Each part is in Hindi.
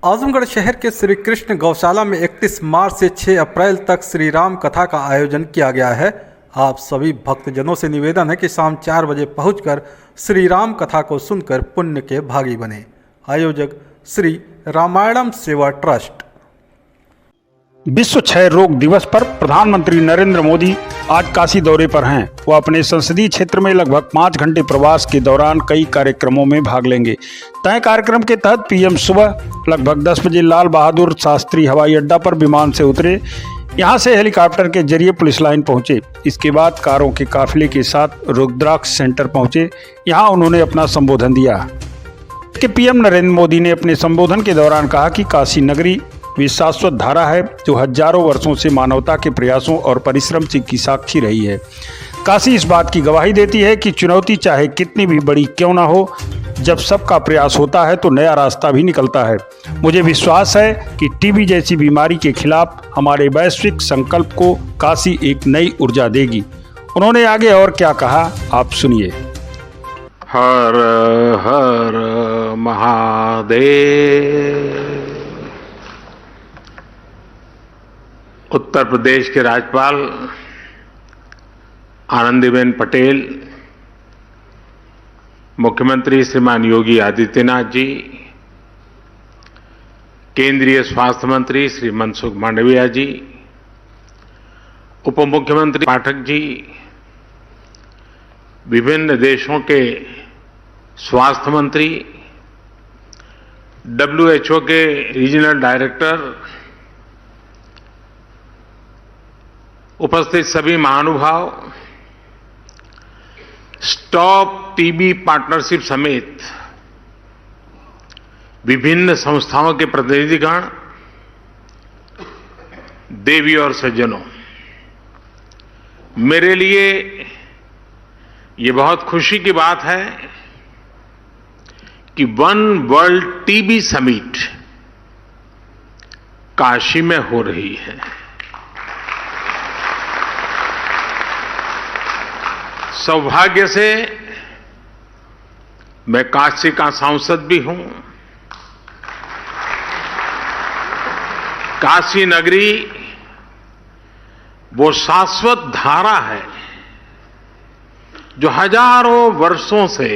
आजमगढ़ शहर के श्री कृष्ण गौशाला में 31 मार्च से 6 अप्रैल तक श्री राम कथा का आयोजन किया गया है। आप सभी भक्तजनों से निवेदन है कि शाम 4 बजे पहुंचकर श्री राम कथा को सुनकर पुण्य के भागी बने। आयोजक श्री रामायणम सेवा ट्रस्ट। विश्व क्षय रोग दिवस पर प्रधानमंत्री नरेंद्र मोदी आज काशी दौरे पर हैं। वो अपने संसदीय क्षेत्र में लगभग 5 घंटे प्रवास के दौरान कई कार्यक्रमों में भाग लेंगे। तय कार्यक्रम के तहत पीएम सुबह लगभग 10 बजे लाल बहादुर शास्त्री हवाई अड्डा पर विमान से उतरे। यहां से हेलीकॉप्टर के जरिए पुलिस लाइन पहुंचे। इसके बाद कारों के काफिले के साथ रुद्राक्ष सेंटर पहुंचे। यहां उन्होंने अपना संबोधन दिया। पीएम नरेंद्र मोदी ने अपने संबोधन के दौरान कहा कि काशी नगरी वे शाश्वत धारा है जो हजारों वर्षों से मानवता के प्रयासों और परिश्रम की साक्षी रही है। काशी इस बात की गवाही देती है कि चुनौती चाहे कितनी भी बड़ी क्यों ना हो, जब सबका प्रयास होता है तो नया रास्ता भी निकलता है। मुझे विश्वास है कि टीबी जैसी बीमारी के खिलाफ हमारे वैश्विक संकल्प को काशी एक नई ऊर्जा देगी। उन्होंने आगे और क्या कहा, आप सुनिए। हर हर महादेव। उत्तर प्रदेश के राज्यपाल आनंदीबेन पटेल, मुख्यमंत्री श्रीमान योगी आदित्यनाथ जी, केंद्रीय स्वास्थ्य मंत्री श्री मनसुख मांडविया जी, उप मुख्यमंत्री पाठक जी, विभिन्न देशों के स्वास्थ्य मंत्री, WHO के रीजनल डायरेक्टर, उपस्थित सभी महानुभाव, स्टॉप टीबी पार्टनरशिप समेत विभिन्न संस्थाओं के प्रतिनिधिगण, देवी और सज्जनों, मेरे लिए ये बहुत खुशी की बात है कि one world TB summit Kashi में हो रही है। सौभाग्य से मैं काशी का सांसद भी हूं। काशी नगरी वो शाश्वत धारा है जो हजारों वर्षों से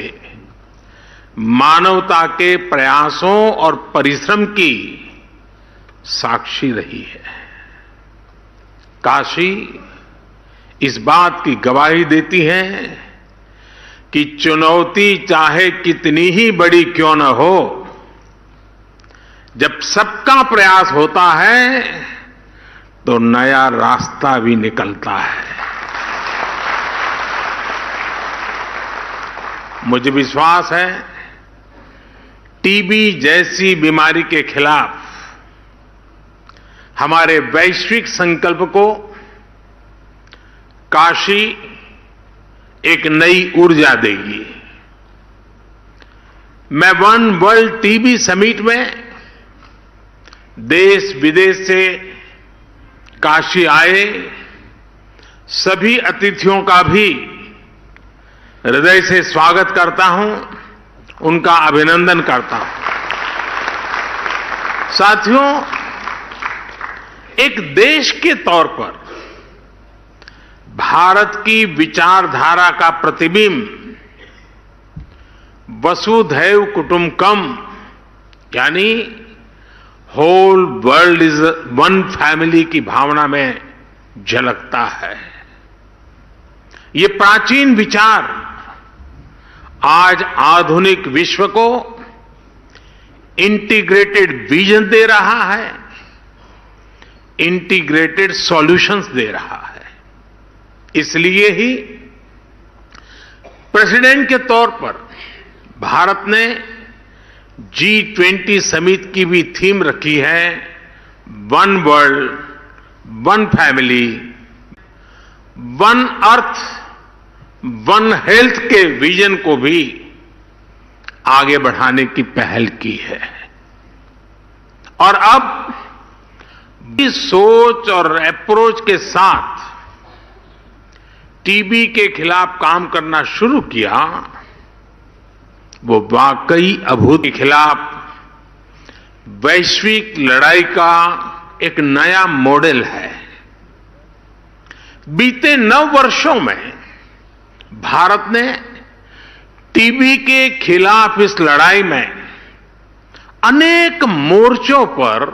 मानवता के प्रयासों और परिश्रम की साक्षी रही है। काशी इस बात की गवाही देती है कि चुनौती चाहे कितनी ही बड़ी क्यों न हो, जब सबका प्रयास होता है तो नया रास्ता भी निकलता है। मुझे विश्वास है टीबी जैसी बीमारी के खिलाफ हमारे वैश्विक संकल्प को काशी एक नई ऊर्जा देगी। मैं वन वर्ल्ड टीबी समिट में देश विदेश से काशी आए सभी अतिथियों का भी हृदय से स्वागत करता हूं, उनका अभिनंदन करता हूं। साथियों, एक देश के तौर पर भारत की विचारधारा का प्रतिबिंब वसुधैव कुटुंबकम यानी whole world is one family की भावना में झलकता है। ये प्राचीन विचार आज आधुनिक विश्व को इंटीग्रेटेड विजन दे रहा है, इंटीग्रेटेड सॉल्यूशंस दे रहा है। इसलिए ही प्रेसिडेंट के तौर पर भारत ने G20 समिट की भी थीम रखी है, one world, one family, one earth, one health के विजन को भी आगे बढ़ाने की पहल की है। और अब इस सोच और अप्रोच के साथ टीबी के खिलाफ काम करना शुरू किया, वो वाकई अभूत के खिलाफ वैश्विक लड़ाई का एक नया मॉडल है। बीते 9 वर्षों में भारत ने टीबी के खिलाफ इस लड़ाई में अनेक मोर्चों पर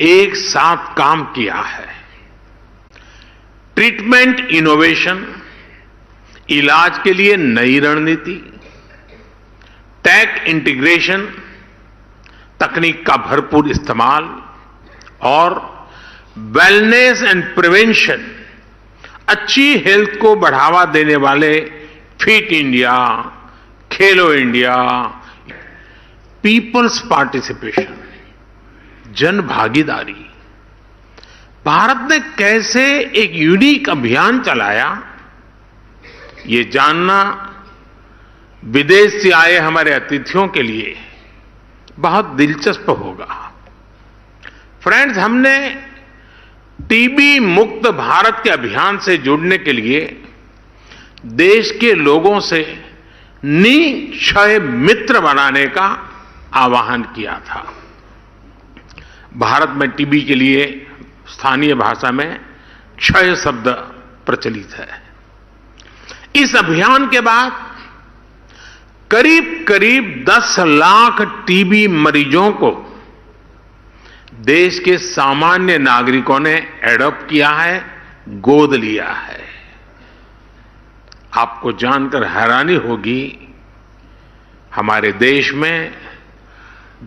एक साथ काम किया है। ट्रीटमेंट इनोवेशन, इलाज के लिए नई रणनीति, टेक इंटीग्रेशन, तकनीक का भरपूर इस्तेमाल और वेलनेस एंड प्रिवेंशन, अच्छी हेल्थ को बढ़ावा देने वाले फिट इंडिया, खेलो इंडिया, पीपल्स पार्टिसिपेशन, जन भागीदारी। भारत ने कैसे एक यूनिक अभियान चलाया, ये जानना विदेश से आए हमारे अतिथियों के लिए बहुत दिलचस्प होगा। फ्रेंड्स, हमने टीबी मुक्त भारत के अभियान से जुड़ने के लिए देश के लोगों से निक्षय मित्र बनाने का आह्वान किया था। भारत में टीबी के लिए स्थानीय भाषा में क्षय शब्द प्रचलित है। इस अभियान के बाद करीब 10 लाख टीबी मरीजों को देश के सामान्य नागरिकों ने एडॉप्ट किया है, गोद लिया है। आपको जानकर हैरानी होगी, हमारे देश में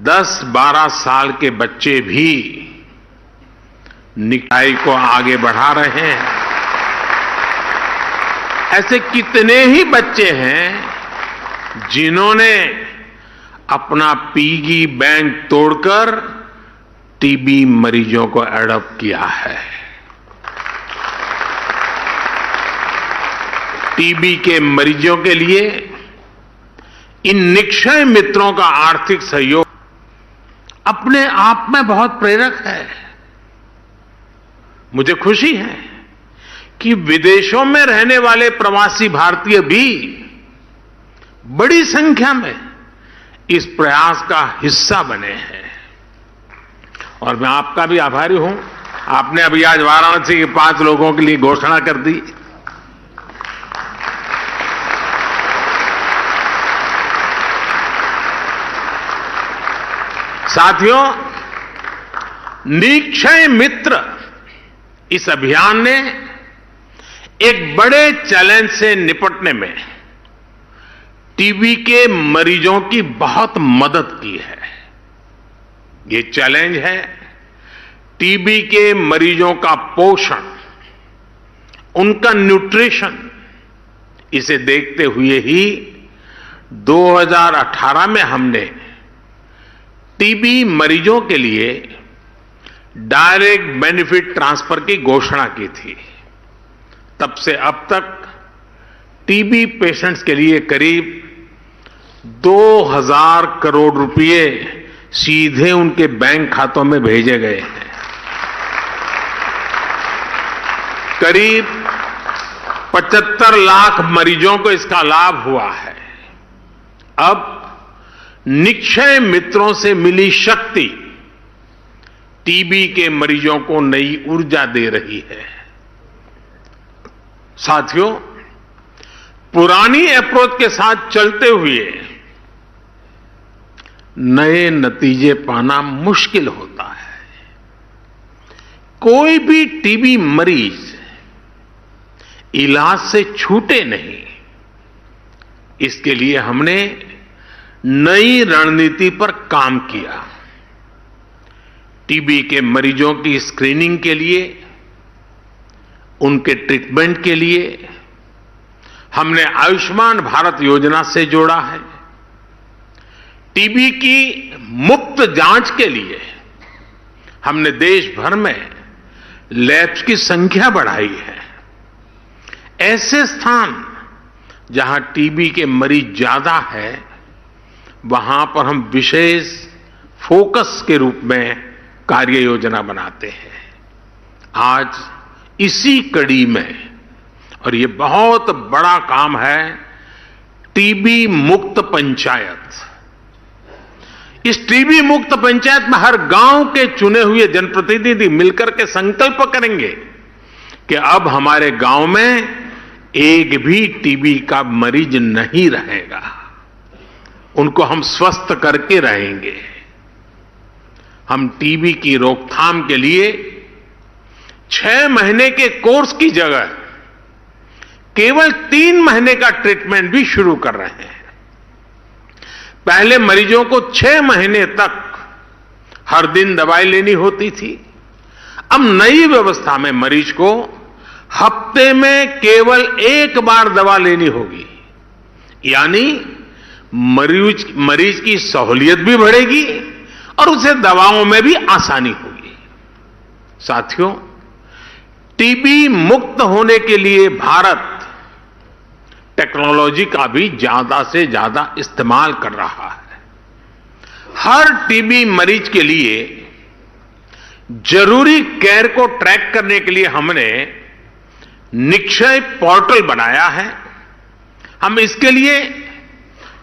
10-12 साल के बच्चे भी निकाय को आगे बढ़ा रहे हैं। ऐसे कितने ही बच्चे हैं जिन्होंने अपना पिगी बैंक तोड़कर टीबी मरीजों को एडॉप्ट किया है। टीबी के मरीजों के लिए इन निक्षय मित्रों का आर्थिक सहयोग अपने आप में बहुत प्रेरक है। मुझे खुशी है कि विदेशों में रहने वाले प्रवासी भारतीय भी बड़ी संख्या में इस प्रयास का हिस्सा बने हैं और मैं आपका भी आभारी हूं। आपने अभी आज वाराणसी के 5 लोगों के लिए घोषणा कर दी। साथियों, निक्षय मित्र इस अभियान ने एक बड़े चैलेंज से निपटने में टीबी के मरीजों की बहुत मदद की है। ये चैलेंज है टीबी के मरीजों का पोषण, उनका न्यूट्रिशन। इसे देखते हुए ही 2018 में हमने टीबी मरीजों के लिए डायरेक्ट बेनिफिट ट्रांसफर की घोषणा की थी। तब से अब तक टीबी पेशेंट्स के लिए करीब 2000 करोड़ रुपए सीधे उनके बैंक खातों में भेजे गए हैं। करीब 75 लाख मरीजों को इसका लाभ हुआ है। अब निक्षय मित्रों से मिली शक्ति टीबी के मरीजों को नई ऊर्जा दे रही है। साथियों, पुरानी अप्रोच के साथ चलते हुए नए नतीजे पाना मुश्किल होता है। कोई भी टीबी मरीज इलाज से छूटे नहीं, इसके लिए हमने नई रणनीति पर काम किया। टीबी के मरीजों की स्क्रीनिंग के लिए, उनके ट्रीटमेंट के लिए हमने आयुष्मान भारत योजना से जोड़ा है। टीबी की मुफ्त जांच के लिए हमने देश भर में लैब्स की संख्या बढ़ाई है। ऐसे स्थान जहां टीबी के मरीज ज्यादा है, वहां पर हम विशेष फोकस के रूप में कार्य योजना बनाते हैं। आज इसी कड़ी में, और ये बहुत बड़ा काम है, टीबी मुक्त पंचायत। इस टीबी मुक्त पंचायत में हर गांव के चुने हुए जनप्रतिनिधि मिलकर के संकल्प करेंगे कि अब हमारे गांव में एक भी टीबी का मरीज नहीं रहेगा, उनको हम स्वस्थ करके रहेंगे। हम टीबी की रोकथाम के लिए 6 महीने के कोर्स की जगह केवल 3 महीने का ट्रीटमेंट भी शुरू कर रहे हैं। पहले मरीजों को 6 महीने तक हर दिन दवाई लेनी होती थी। अब नई व्यवस्था में मरीज को हफ्ते में केवल 1 बार दवा लेनी होगी, यानी मरीज की सहूलियत भी बढ़ेगी और उसे दवाओं में भी आसानी होगी। साथियों, टीबी मुक्त होने के लिए भारत टेक्नोलॉजी का भी ज्यादा से ज्यादा इस्तेमाल कर रहा है। हर टीबी मरीज के लिए जरूरी केयर को ट्रैक करने के लिए हमने निक्षय पोर्टल बनाया है। हम इसके लिए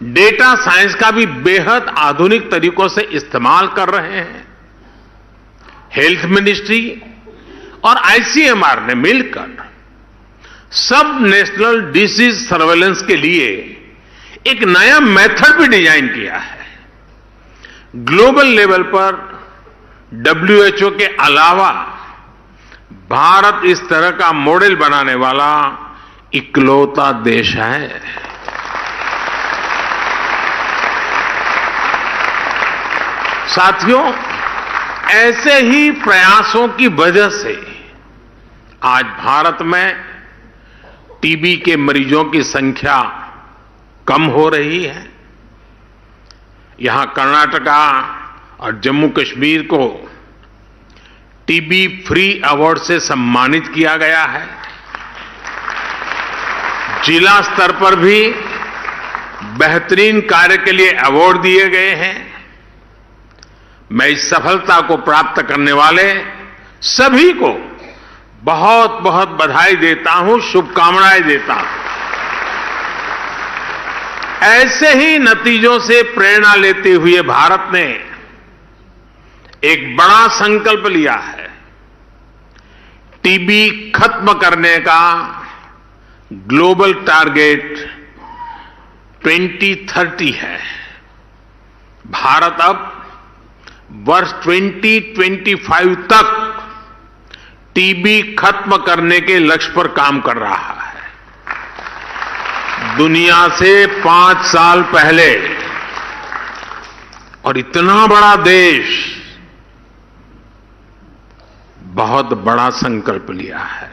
डेटा साइंस का भी बेहद आधुनिक तरीकों से इस्तेमाल कर रहे हैं। हेल्थ मिनिस्ट्री और आईसीएमआर ने मिलकर सब नेशनल डिसीज सर्वेलेंस के लिए एक नया मेथड भी डिजाइन किया है। ग्लोबल लेवल पर WHO के अलावा भारत इस तरह का मॉडल बनाने वाला इकलौता देश है। साथियों, ऐसे ही प्रयासों की वजह से आज भारत में टीबी के मरीजों की संख्या कम हो रही है। यहां कर्नाटका और जम्मू कश्मीर को टीबी फ्री अवार्ड से सम्मानित किया गया है। जिला स्तर पर भी बेहतरीन कार्य के लिए अवार्ड दिए गए हैं। मैं इस सफलता को प्राप्त करने वाले सभी को बहुत बहुत बधाई देता हूं, शुभकामनाएं देता हूं। ऐसे ही नतीजों से प्रेरणा लेते हुए भारत ने एक बड़ा संकल्प लिया है। टीबी खत्म करने का ग्लोबल टारगेट 2030 है। भारत अब वर्ष 2025 तक टीबी खत्म करने के लक्ष्य पर काम कर रहा है। दुनिया से 5 साल पहले, और इतना बड़ा देश बहुत बड़ा संकल्प लिया है,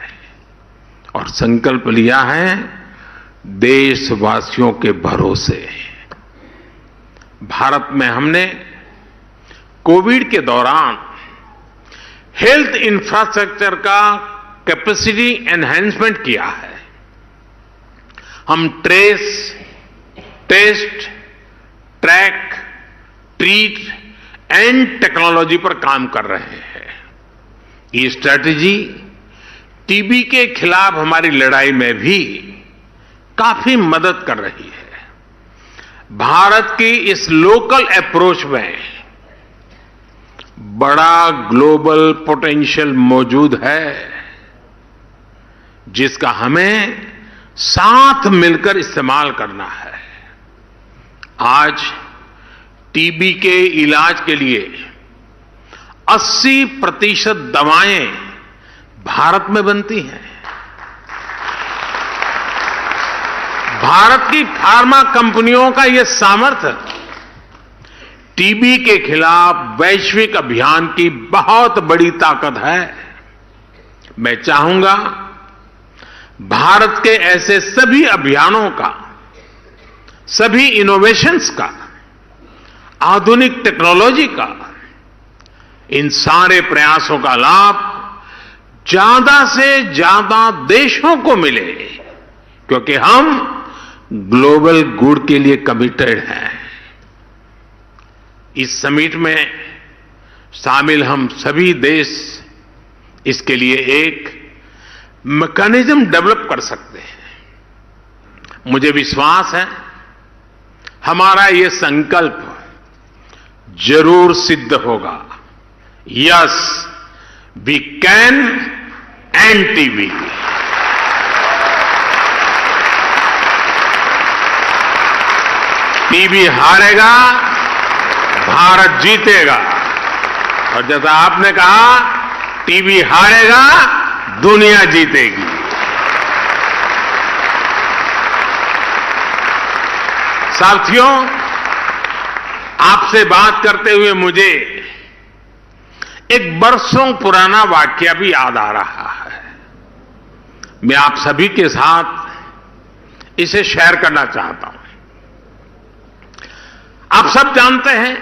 और संकल्प लिया है देशवासियों के भरोसे। भारत में हमने कोविड के दौरान हेल्थ इंफ्रास्ट्रक्चर का कैपेसिटी एनहांसमेंट किया है। हम trace, test, track, treat and technology पर काम कर रहे हैं। ये स्ट्रैटेजी टीबी के खिलाफ हमारी लड़ाई में भी काफी मदद कर रही है। भारत की इस लोकल अप्रोच में बड़ा ग्लोबल पोटेंशियल मौजूद है, जिसका हमें साथ मिलकर इस्तेमाल करना है। आज टीबी के इलाज के लिए 80% दवाएं भारत में बनती हैं। भारत की फार्मा कंपनियों का यह सामर्थ्य टीबी के खिलाफ वैश्विक अभियान की बहुत बड़ी ताकत है। मैं चाहूंगा भारत के ऐसे सभी अभियानों का, सभी इनोवेशंस का, आधुनिक टेक्नोलॉजी का, इन सारे प्रयासों का लाभ ज्यादा से ज्यादा देशों को मिले, क्योंकि हम ग्लोबल गुड के लिए कमिटेड हैं। इस समिट में शामिल हम सभी देश इसके लिए एक मैकेनिज्म डेवलप कर सकते हैं। मुझे विश्वास है हमारा ये संकल्प जरूर सिद्ध होगा। Yes, we can end TB. TB हारेगा, भारत जीतेगा। और जैसा आपने कहा, टीबी हारेगा, दुनिया जीतेगी। साथियों, आपसे बात करते हुए मुझे एक बरसों पुराना वाकया भी याद आ रहा है। मैं आप सभी के साथ इसे शेयर करना चाहता हूं। आप सब जानते हैं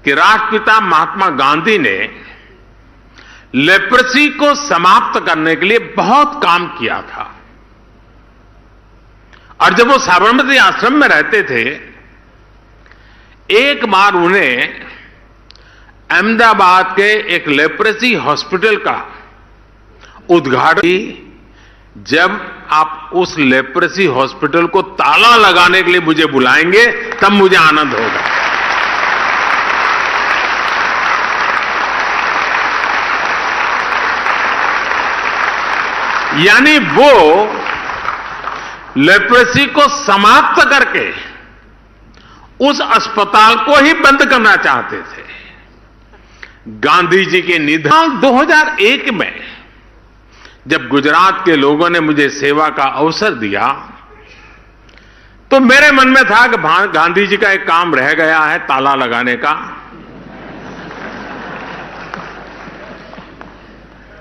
कि राष्ट्रपिता महात्मा गांधी ने लेप्रेसी को समाप्त करने के लिए बहुत काम किया था। और जब वो साबरमती आश्रम में रहते थे, एक बार उन्हें अहमदाबाद के एक लेप्रेसी हॉस्पिटल का उद्घाटन, जब आप उस लेप्रेसी हॉस्पिटल को ताला लगाने के लिए मुझे बुलाएंगे, तब मुझे आनंद होगा। यानी वो लेप्रेसी को समाप्त करके उस अस्पताल को ही बंद करना चाहते थे। गांधी जी के निधन 2001 में जब गुजरात के लोगों ने मुझे सेवा का अवसर दिया, तो मेरे मन में था कि गांधी जी का एक काम रह गया है, ताला लगाने का।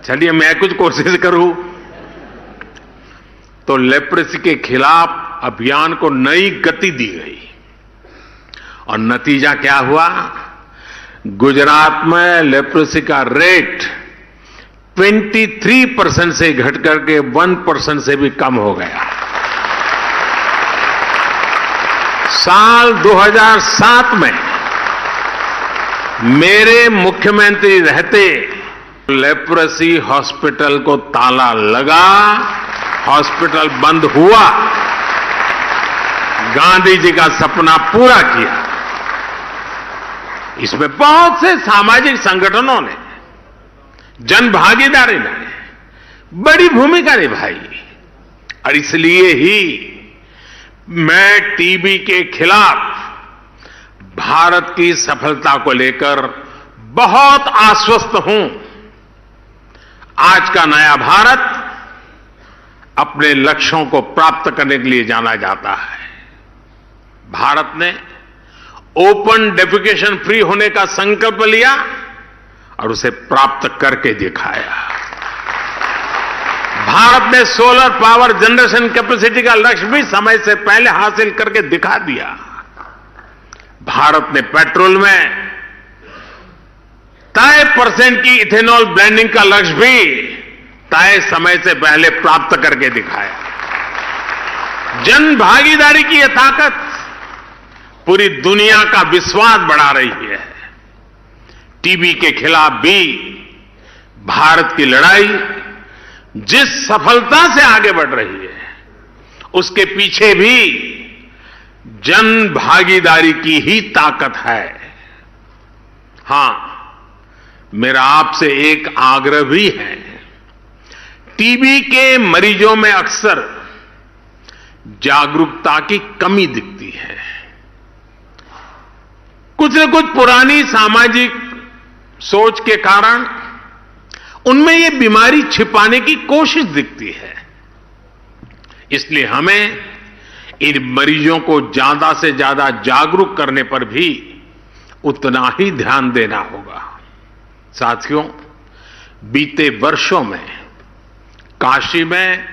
चलिए मैं कुछ कोशिश करूं। तो लेप्रेसी के खिलाफ अभियान को नई गति दी गई और नतीजा क्या हुआ? गुजरात में लेप्रेसी का रेट 23% से घट करके 1% से भी कम हो गया। साल 2007 में मेरे मुख्यमंत्री रहते लेप्रेसी हॉस्पिटल को ताला लगा, हॉस्पिटल बंद हुआ, गांधी जी का सपना पूरा किया। इसमें बहुत से सामाजिक संगठनों ने, जन भागीदारी ने बड़ी भूमिका निभाई। और इसलिए ही मैं टीबी के खिलाफ भारत की सफलता को लेकर बहुत आश्वस्त हूं। आज का नया भारत अपने लक्ष्यों को प्राप्त करने के लिए जाना जाता है। भारत ने ओपन डेफिकेशन फ्री होने का संकल्प लिया और उसे प्राप्त करके दिखाया। भारत ने सोलर पावर जनरेशन कैपेसिटी का लक्ष्य भी समय से पहले हासिल करके दिखा दिया। भारत ने पेट्रोल में तय % की इथेनॉल ब्लेंडिंग का लक्ष्य भी तय समय से पहले प्राप्त करके दिखाया। जन भागीदारी की यह ताकत पूरी दुनिया का विश्वास बढ़ा रही है। टीबी के खिलाफ भी भारत की लड़ाई जिस सफलता से आगे बढ़ रही है, उसके पीछे भी जन भागीदारी की ही ताकत है। हां, मेरा आपसे एक आग्रह भी है। टीबी के मरीजों में अक्सर जागरूकता की कमी दिखती है। कुछ न कुछ पुरानी सामाजिक सोच के कारण उनमें ये बीमारी छिपाने की कोशिश दिखती है। इसलिए हमें इन मरीजों को ज्यादा से ज्यादा जागरूक करने पर भी उतना ही ध्यान देना होगा। साथियों, बीते वर्षों में काशी में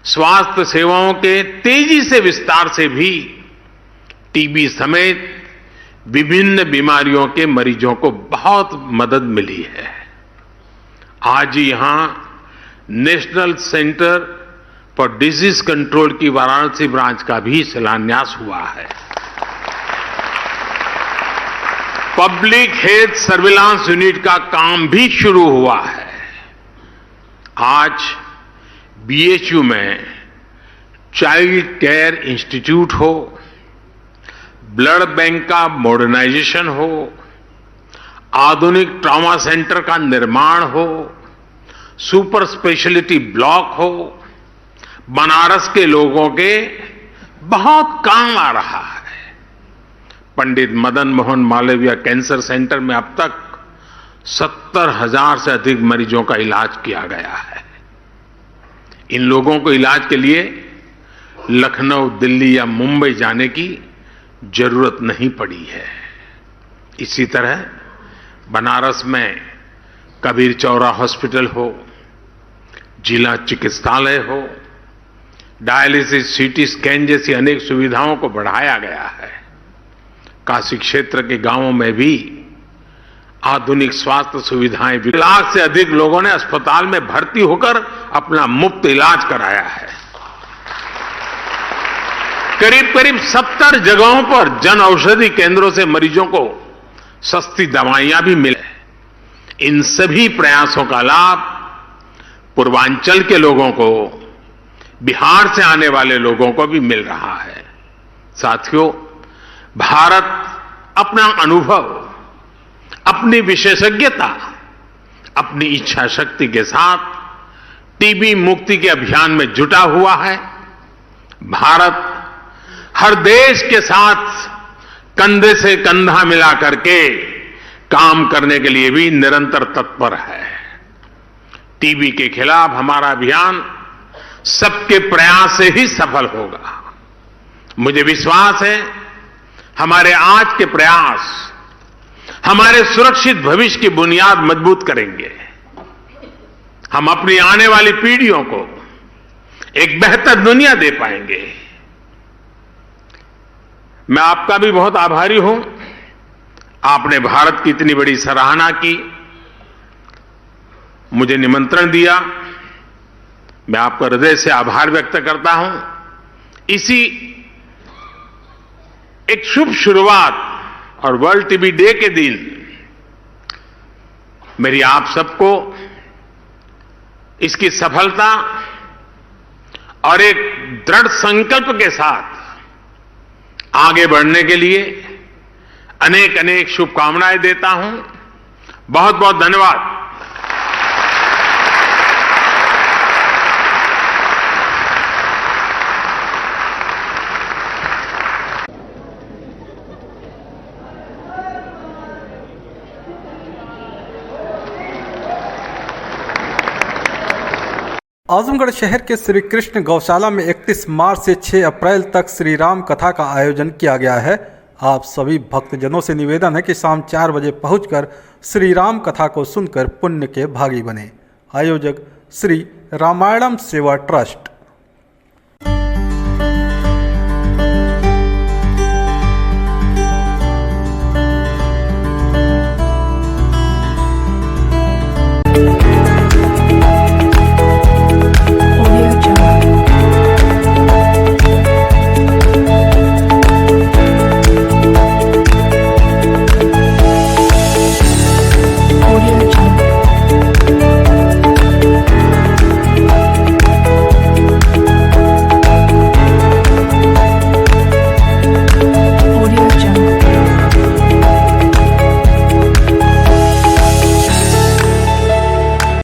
स्वास्थ्य सेवाओं के तेजी से विस्तार से भी टीबी समेत विभिन्न बीमारियों के मरीजों को बहुत मदद मिली है। आज यहां national centre for disease control की वाराणसी ब्रांच का भी शिलान्यास हुआ है। पब्लिक हेल्थ सर्विलांस यूनिट का काम भी शुरू हुआ है। आज बीएचयू में चाइल्ड केयर इंस्टीट्यूट हो, ब्लड बैंक का मॉडर्नाइजेशन हो, आधुनिक ट्रॉमा सेंटर का निर्माण हो, सुपर स्पेशलिटी ब्लॉक हो, बनारस के लोगों के बहुत काम आ रहा है। पंडित मदन मोहन मालवीय कैंसर सेंटर में अब तक 70,000 से अधिक मरीजों का इलाज किया गया है। इन लोगों को इलाज के लिए लखनऊ, दिल्ली या मुंबई जाने की जरूरत नहीं पड़ी है। इसी तरह बनारस में कबीर चौरा हॉस्पिटल हो, जिला चिकित्सालय हो, डायलिसिस, सीटी स्कैन जैसी अनेक सुविधाओं को बढ़ाया गया है। काशी क्षेत्र के गांवों में भी आधुनिक स्वास्थ्य सुविधाएं, 1 लाख से अधिक लोगों ने अस्पताल में भर्ती होकर अपना मुफ्त इलाज कराया है। करीब करीब 70 जगहों पर जन औषधि केंद्रों से मरीजों को सस्ती दवाइयां भी मिले। इन सभी प्रयासों का लाभ पूर्वांचल के लोगों को, बिहार से आने वाले लोगों को भी मिल रहा है। साथियों, भारत अपना अनुभव, अपनी विशेषज्ञता, अपनी इच्छा शक्ति के साथ टीबी मुक्ति के अभियान में जुटा हुआ है। भारत हर देश के साथ कंधे से कंधा मिला करके काम करने के लिए भी निरंतर तत्पर है। टीबी के खिलाफ हमारा अभियान सबके प्रयास से ही सफल होगा। मुझे विश्वास है हमारे आज के प्रयास हमारे सुरक्षित भविष्य की बुनियाद मजबूत करेंगे। हम अपनी आने वाली पीढ़ियों को एक बेहतर दुनिया दे पाएंगे। मैं आपका भी बहुत आभारी हूं। आपने भारत की इतनी बड़ी सराहना की, मुझे निमंत्रण दिया। मैं आपका हृदय से आभार व्यक्त करता हूं। इसी एक शुभ शुरुआत और वर्ल्ड टीबी डे के दिन मेरी आप सबको इसकी सफलता और एक दृढ़ संकल्प के साथ आगे बढ़ने के लिए अनेक अनेक शुभकामनाएं देता हूं। बहुत बहुत धन्यवाद। आजमगढ़ शहर के श्री कृष्ण गौशाला में 31 मार्च से 6 अप्रैल तक श्री राम कथा का आयोजन किया गया है। आप सभी भक्तजनों से निवेदन है कि शाम 4 बजे पहुंचकर श्री राम कथा को सुनकर पुण्य के भागी बने। आयोजक श्री रामायणम सेवा ट्रस्ट।